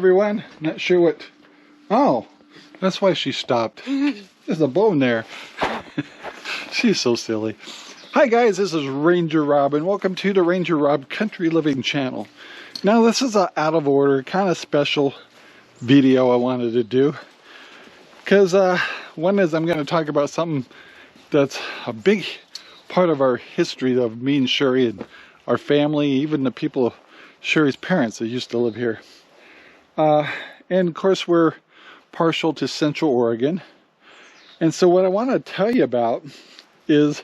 everyone. Not sure what... Oh, that's why she stopped. There's a bone there. She's so silly. Hi guys, this is Ranger Rob and welcome to the Ranger Rob Country Living channel. Now this is an out of order, kind of special video I wanted to do. Because one is I'm going to talk about something that's a big part of our history of me and Sherry and our family, even the people, Sherry's parents that used to live here. And of course we're partial to Central Oregon. And so what I want to tell you about is,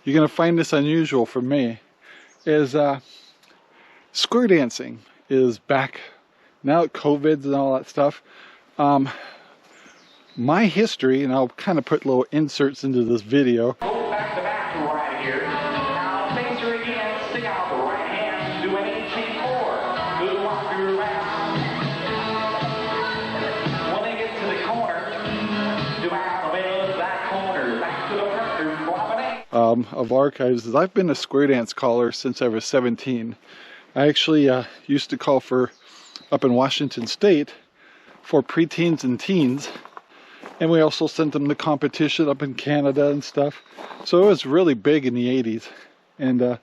you're going to find this unusual for me, is square dancing is back now at COVID and all that stuff. My history, and I'll kind of put little inserts into this video. Back to back right here. Now face her again, stick out the right hand, do an 18-4. Good walk your around. When they get to the corner, do out of that corner, back to the front, of archives is I've been a square dance caller since I was 17. I actually used to call for, up in Washington State, for preteens and teens. And we also sent them to competition up in Canada and stuff. So it was really big in the 80s. And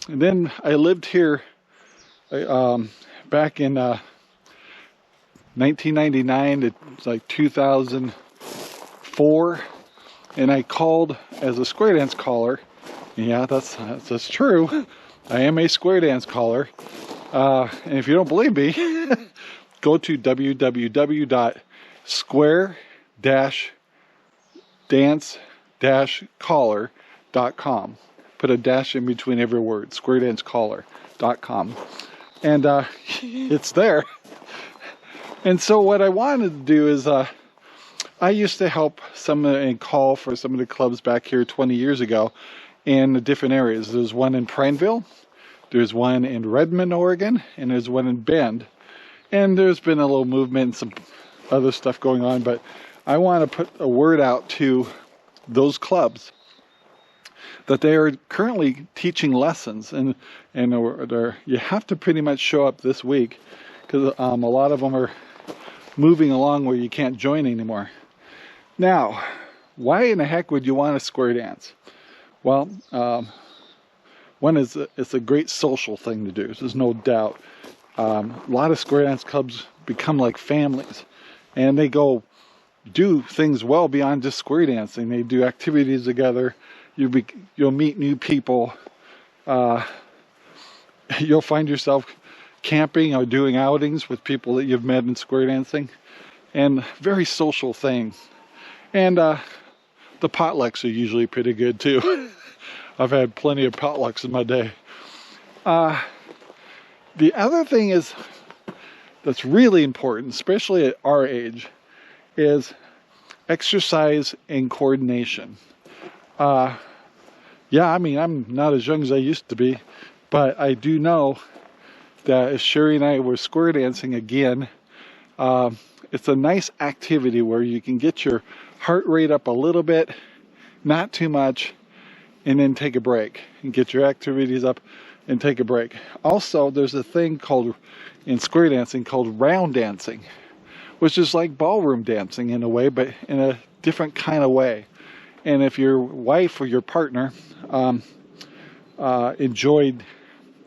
then I lived here back in 1999 to like 2004. And I called as a square dance caller. Yeah, that's true. I am a square dance caller. And if you don't believe me, go to square-dance-caller.com. Put a dash in between every word. squaredancecaller.com. And it's there. And so what I wanted to do is I used to help some and call for some of the clubs back here 20 years ago in the different areas. There's one in Prineville, there's one in Redmond, Oregon, and there's one in Bend. And there's been a little movement and some other stuff going on, but I want to put a word out to those clubs that they are currently teaching lessons, and you have to pretty much show up this week because a lot of them are moving along where you can't join anymore. Now, why in the heck would you want to square dance? Well, one is it's a great social thing to do. There's no doubt. A lot of square dance clubs become like families, and they go do things well beyond just square dancing. They do activities together. You'll meet new people. You'll find yourself camping or doing outings with people that you've met in square dancing, and very social thing. And the potlucks are usually pretty good too. I've had plenty of potlucks in my day. The other thing is that's really important, especially at our age, is exercise and coordination. Yeah, I mean, I'm not as young as I used to be, but I do know that if Sherry and I were square dancing again, it's a nice activity where you can get your heart rate up a little bit, not too much, and then take a break and get your activities up and take a break. Also, there's a thing called in square dancing called round dancing, which is like ballroom dancing in a way, but in a different kind of way. And if your wife or your partner enjoyed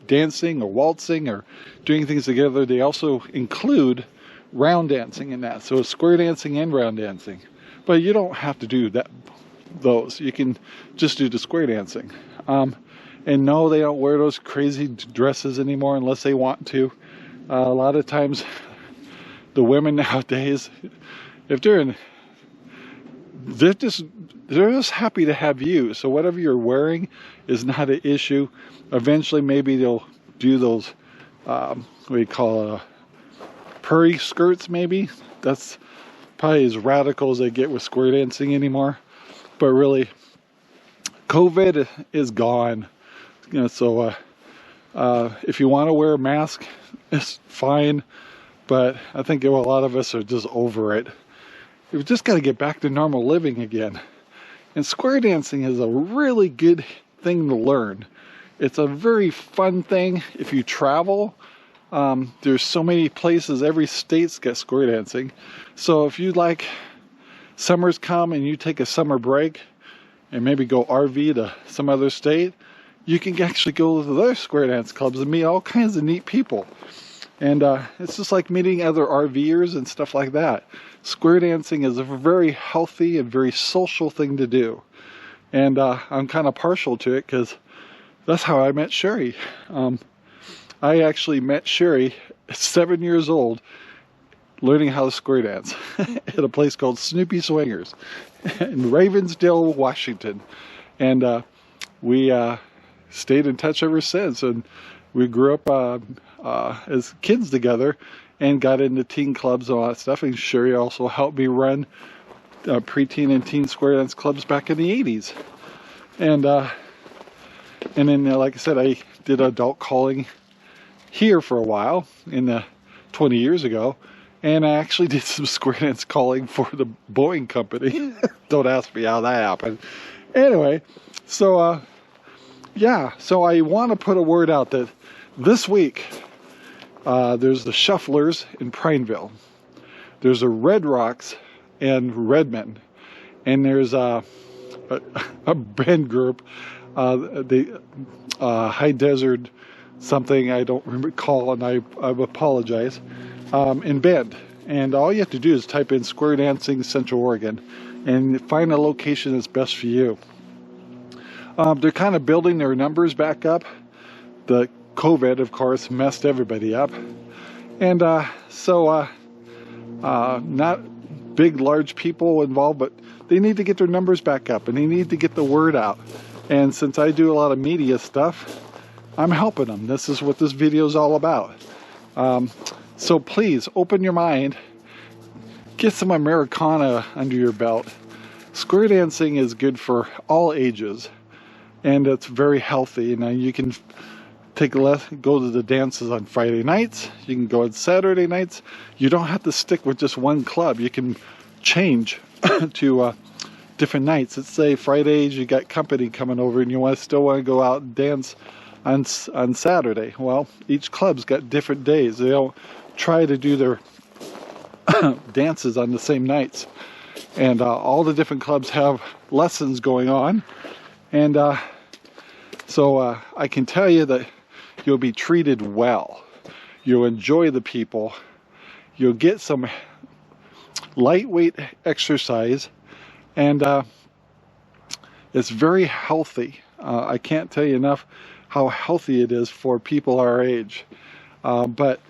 dancing or waltzing or doing things together, they also include round dancing in that. So it's square dancing and round dancing. But you don't have to do those. You can just do the square dancing. And no, they don't wear those crazy dresses anymore unless they want to. A lot of times, the women nowadays, if they're just happy to have you. So whatever you're wearing is not an issue. Eventually, maybe they'll do those, what do you call it, prairie skirts maybe. That's probably as radical as they get with square dancing anymore. But really, COVID is gone. You know, so if you want to wear a mask, it's fine. But I think a lot of us are just over it. We've just got to get back to normal living again. And square dancing is a really good thing to learn. It's a very fun thing if you travel. There's so many places, every state's got square dancing. So if you like, summer's come and you take a summer break and maybe go RV to some other state, you can actually go to their square dance clubs and meet all kinds of neat people. And it's just like meeting other RVers and stuff like that. Square dancing is a very healthy and very social thing to do. And I'm kind of partial to it because that's how I met Sherry. I actually met Sherry at 7 years old learning how to square dance at a place called Snoopy Swingers in Ravensdale, Washington. And we stayed in touch ever since. And we grew up as kids together and got into teen clubs and all that stuff. And Sherry also helped me run preteen and teen square dance clubs back in the 80s. And then, like I said, I did adult calling here for a while, 20 years ago. And I actually did some square dance calling for the Boeing company. Don't ask me how that happened. Anyway, so yeah, so I want to put a word out that this week there's the Shufflers in Prineville. There's a Red Rocks in Redmond, and there's a band group, the High Desert something I don't recall, and I apologize, in Bend. And all you have to do is type in Square Dancing Central Oregon and find a location that's best for you. They're kind of building their numbers back up. The COVID, of course, messed everybody up. And so not big, large people involved, but they need to get their numbers back up and they need to get the word out. And since I do a lot of media stuff, I'm helping them. This is what this video is all about. So please open your mind, get some Americana under your belt. Square dancing is good for all ages, and it's very healthy. Now you can go to the dances on Friday nights. You can go on Saturday nights. You don't have to stick with just one club. You can change to different nights. Let's say Fridays you got company coming over and you still want to go out and dance on Saturday. Well, each club's got different days. They don't try to do their dances on the same nights. And all the different clubs have lessons going on. And so I can tell you that you'll be treated well. You'll enjoy the people. You'll get some lightweight exercise. And it's very healthy. I can't tell you enough how healthy it is for people our age. But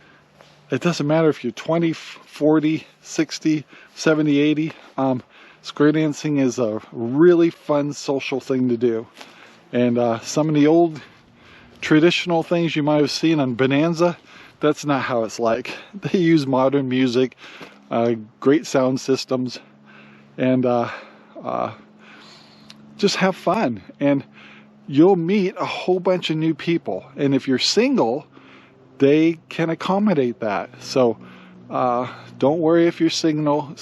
it doesn't matter if you're 20, 40, 60, 70, 80. Square dancing is a really fun social thing to do. And some of the old traditional things you might have seen on Bonanza, that's not how it's like. They use modern music, great sound systems, and just have fun. And you'll meet a whole bunch of new people. And if you're single, they can accommodate that. So don't worry if you're single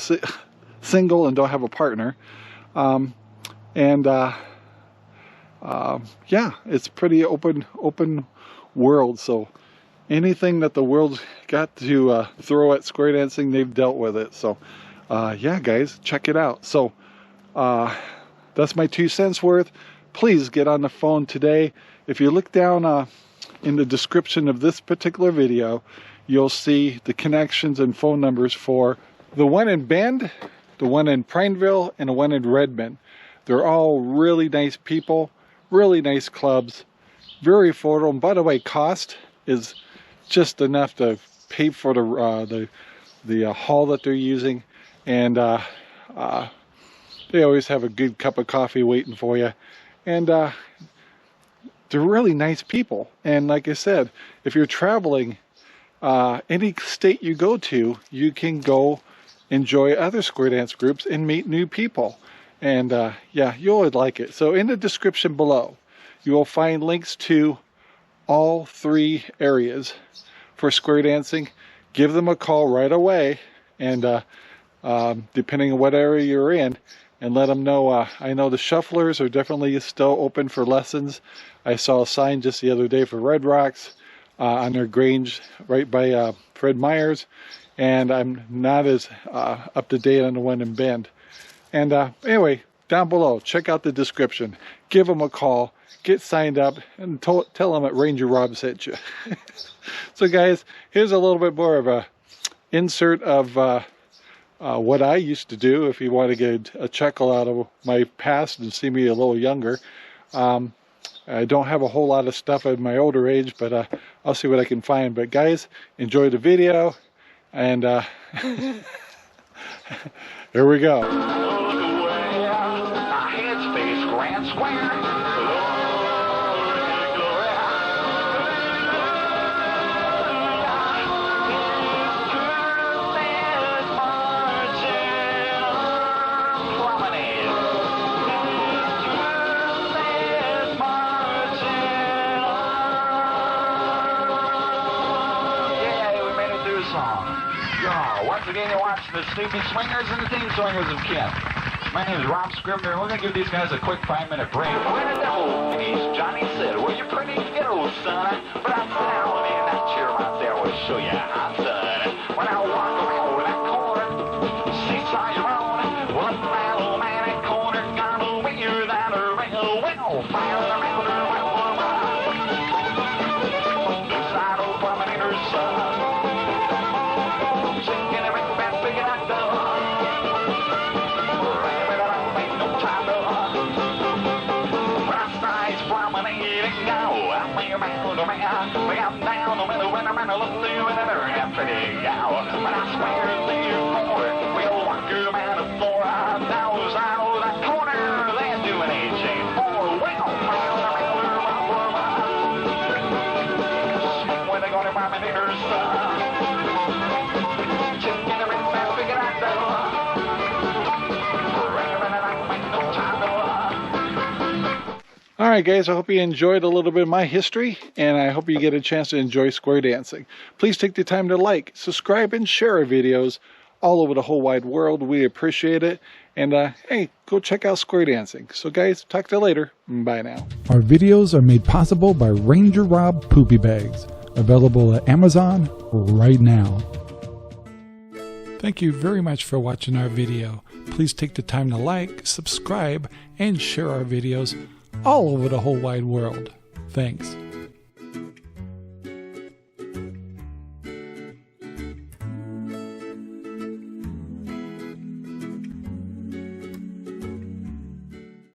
and don't have a partner. Yeah, it's pretty open world. So anything that the world's got to throw at square dancing, they've dealt with it. So yeah, guys, check it out. So that's my 2 cents worth. Please get on the phone today. If you look down in the description of this particular video, you'll see the connections and phone numbers for the one in Bend, the one in Prineville, and the one in Redmond. They're all really nice people, really nice clubs, very affordable. And by the way, cost is just enough to pay for the hall that they're using, and they always have a good cup of coffee waiting for you. And they're really nice people. And like I said, if you're traveling, any state you go to, you can go enjoy other square dance groups and meet new people. And yeah, you'll like it. So in the description below, you will find links to all 3 areas for square dancing. Give them a call right away, and depending on what area you're in, and let them know. I know the Shufflers are definitely still open for lessons. I saw a sign just the other day for Red Rocks. on their grange right by Fred Meyer's, and I'm not as up to date on the one in Bend. And anyway, down below, check out the description. Give them a call, get signed up, and tell them that Ranger Rob sent you. So guys, here's a little bit more of a insert of what I used to do if you want to get a chuckle out of my past and see me a little younger. I don't have a whole lot of stuff at my older age, but I'll see what I can find. But guys, enjoy the video, and here we go. Once again, you're watching the Snoopy Swingers and the Teen Swingers of Kent. My name is Rob Scribner, and we're going to give these guys a quick 5-minute break. We're in a double, and he's Johnny said, well, you're pretty ghetto, son, but I'm down in that chair right there will show you how, son. When I walk around that corner, seaside road, well, that old man at corner, got a weird that a real well, fire around her, the side of Promenaders, son. But I swear to you, we'll walk you man of 4 hours out of that corner. They're doing AJ4. Well, when they go to my neighbors, chicken and red fast, figure out All right, guys, I hope you enjoyed a little bit of my history, and I hope you get a chance to enjoy square dancing. Please take the time to like, subscribe, and share our videos all over the whole wide world. We appreciate it. And, hey, go check out square dancing. So, guys, talk to you later. Bye now. Our videos are made possible by Ranger Rob Poopy Bags, available at Amazon right now. Thank you very much for watching our video. Please take the time to like, subscribe, and share our videos all over the whole wide world. Thanks.